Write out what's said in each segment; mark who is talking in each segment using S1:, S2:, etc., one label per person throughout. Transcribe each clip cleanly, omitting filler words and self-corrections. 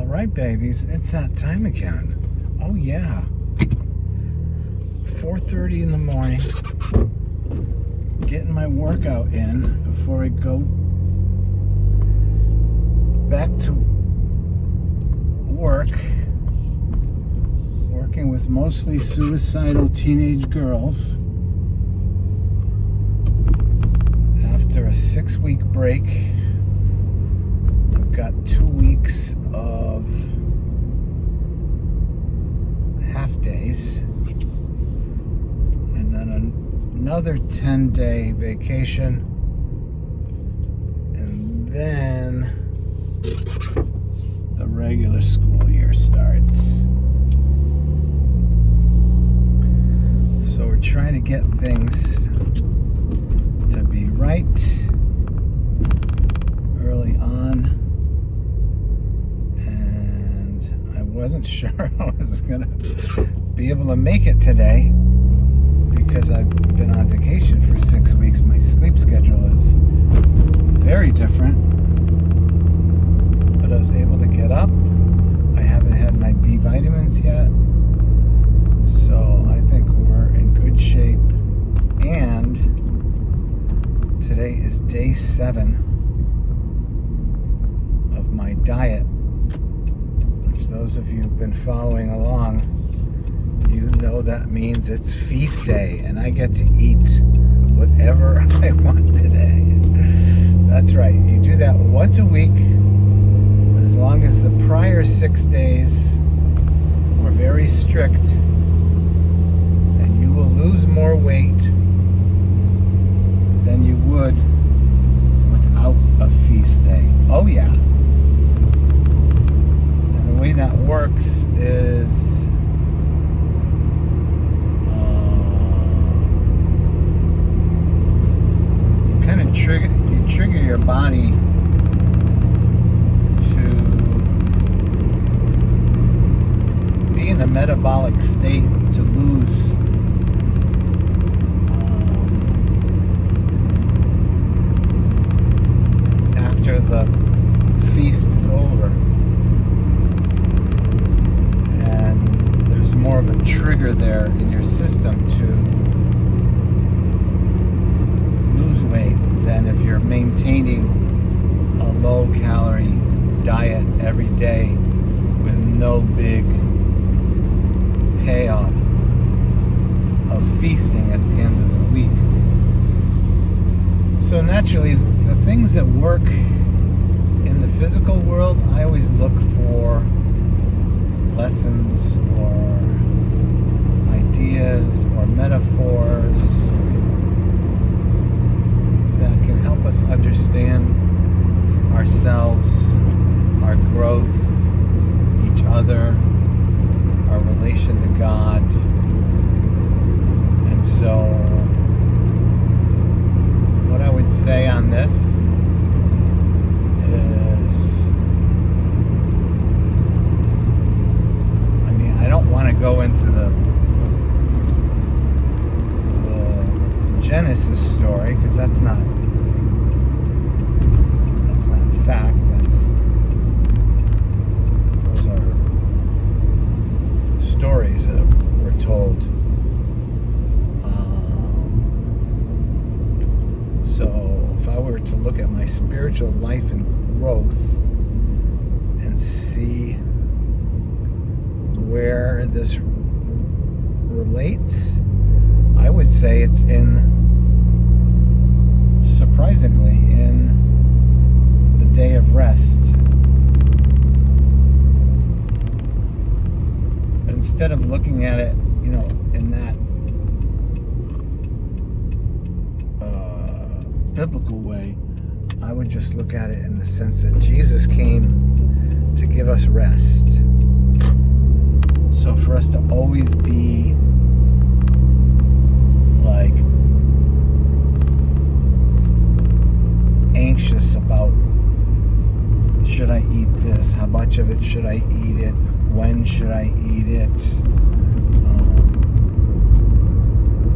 S1: right, babies, it's that time again. Oh yeah, 4:30 in the morning, getting my workout in before I go back to work, working with mostly suicidal teenage girls after a 6-week break. I've got 2 weeks of half days and then another 10-day vacation, and then the regular school year starts. So we're trying to get things to be right early on, and I wasn't sure I was gonna be able to make it today because I've been on vacation for 6 weeks. My sleep schedule is very different, but I was able to get up. I haven't had my B vitamins yet, so I think we're in good shape. And today is day 7 of my diet, which those of you who've been following along, you know that means it's feast day, and I get to eat whatever I want today. That's right, you do that once a week, as long as the prior 6 days were very strict, and you will lose more weight than you would without a feast day. Oh yeah. And the way that works is you trigger your body to be in a metabolic state to lose after the feast is over, and there's more of a trigger there in your system to lose weight than if you're maintaining a low-calorie diet every day with no big payoff of feasting at the end of the week. So naturally, the things that work in the physical world, I always look for lessons or ideas or metaphors that can help us understand ourselves, our growth, each other, our relation to God. And so what I would say on this is, I mean, I don't want to go into the Genesis story, because that's not fact. Those are stories that were told. So if I were to look at my spiritual life and growth and see where this relates, I would say it's surprisingly in the day of rest. But instead of looking at it, in that biblical way, I would just look at it in the sense that Jesus came to give us rest. So for us to always be like anxious about, should I eat this? How much of it should I eat it? When should I eat it?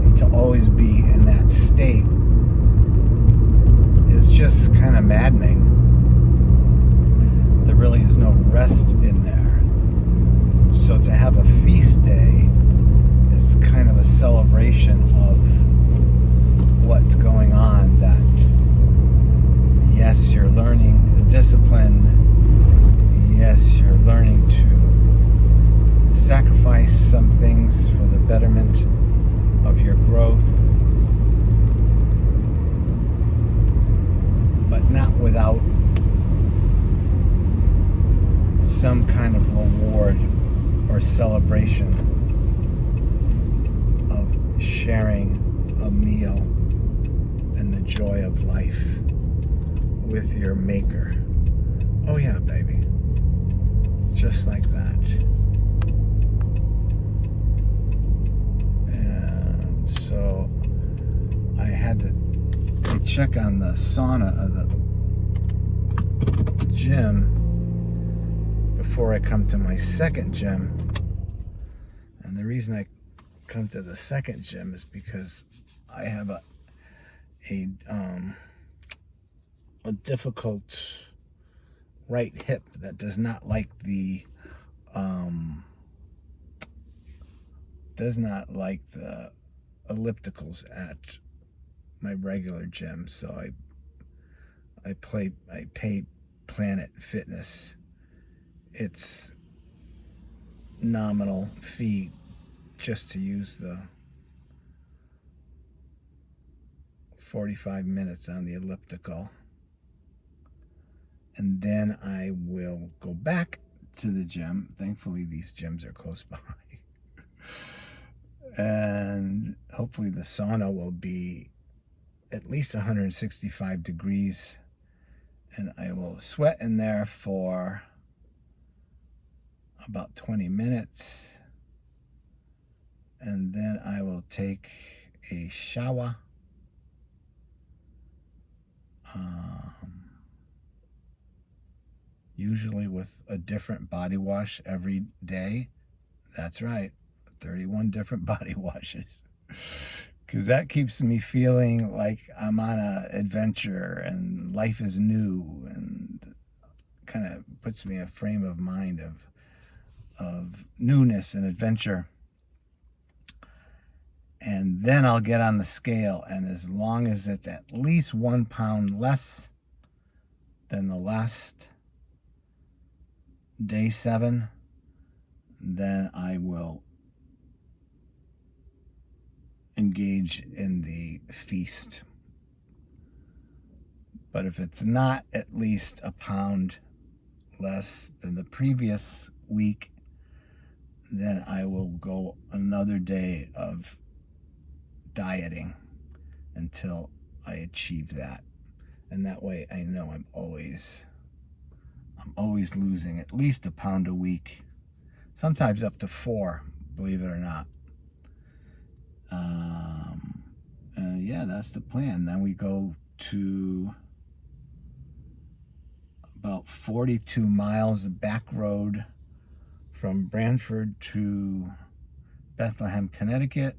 S1: And to always be in that state is just kind of maddening. There really is no rest rest in there. So to have a feast day is kind of a celebration of what's going on, that yes, you're learning the discipline, yes, you're learning to sacrifice some things for the betterment of your growth, but not without some kind of reward or celebration of sharing a meal and the joy of life with your maker. Oh yeah, baby. Just like that. And so I had to check on the sauna of the gym before I come to my second gym. And the reason I come to the second gym is because I have a difficult right hip that does not like the ellipticals at my regular gym. So I pay Planet Fitness its nominal fee just to use the 45 minutes on the elliptical. And then I will go back to the gym. Thankfully, these gyms are close by. And hopefully the sauna will be at least 165 degrees. And I will sweat in there for about 20 minutes. And then I will take a shower. Usually with a different body wash every day. That's right, 31 different body washes. Because that keeps me feeling like I'm on an adventure and life is new, and kind of puts me in a frame of mind of newness and adventure. And then I'll get on the scale, and as long as it's at least 1 pound less than the last day 7, then I will engage in the feast. But if it's not at least a pound less than the previous week, then I will go another day of dieting until I achieve that. And that way I know I'm always losing at least a pound a week, sometimes up to 4, believe it or not. Yeah, that's the plan. Then we go to about 42 miles of back road from Branford to Bethlehem, Connecticut,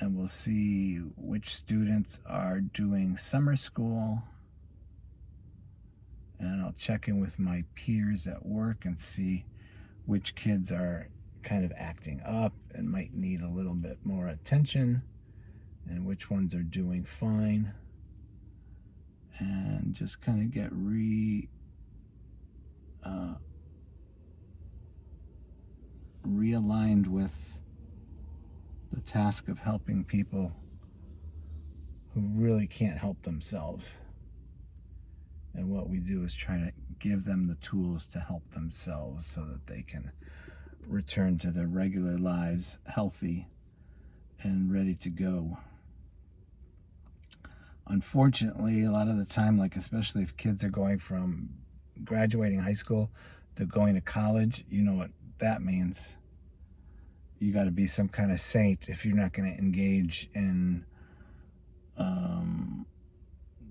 S1: and we'll see which students are doing summer school. And I'll check in with my peers at work and see which kids are kind of acting up and might need a little bit more attention, and which ones are doing fine. And just kind of get realigned with the task of helping people who really can't help themselves. And what we do is try to give them the tools to help themselves so that they can return to their regular lives healthy and ready to go. Unfortunately, a lot of the time, like especially if kids are going from graduating high school to going to college, you know what that means. You got to be some kind of saint if you're not going to engage in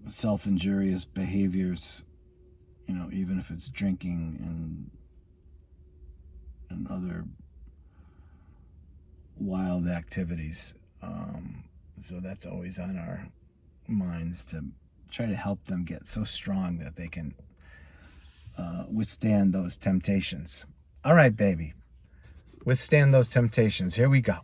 S1: self-injurious behaviors, you know, even if it's drinking and other wild activities. So that's always on our minds, to try to help them get so strong that they can withstand those temptations. All right, baby. Withstand those temptations. Here we go.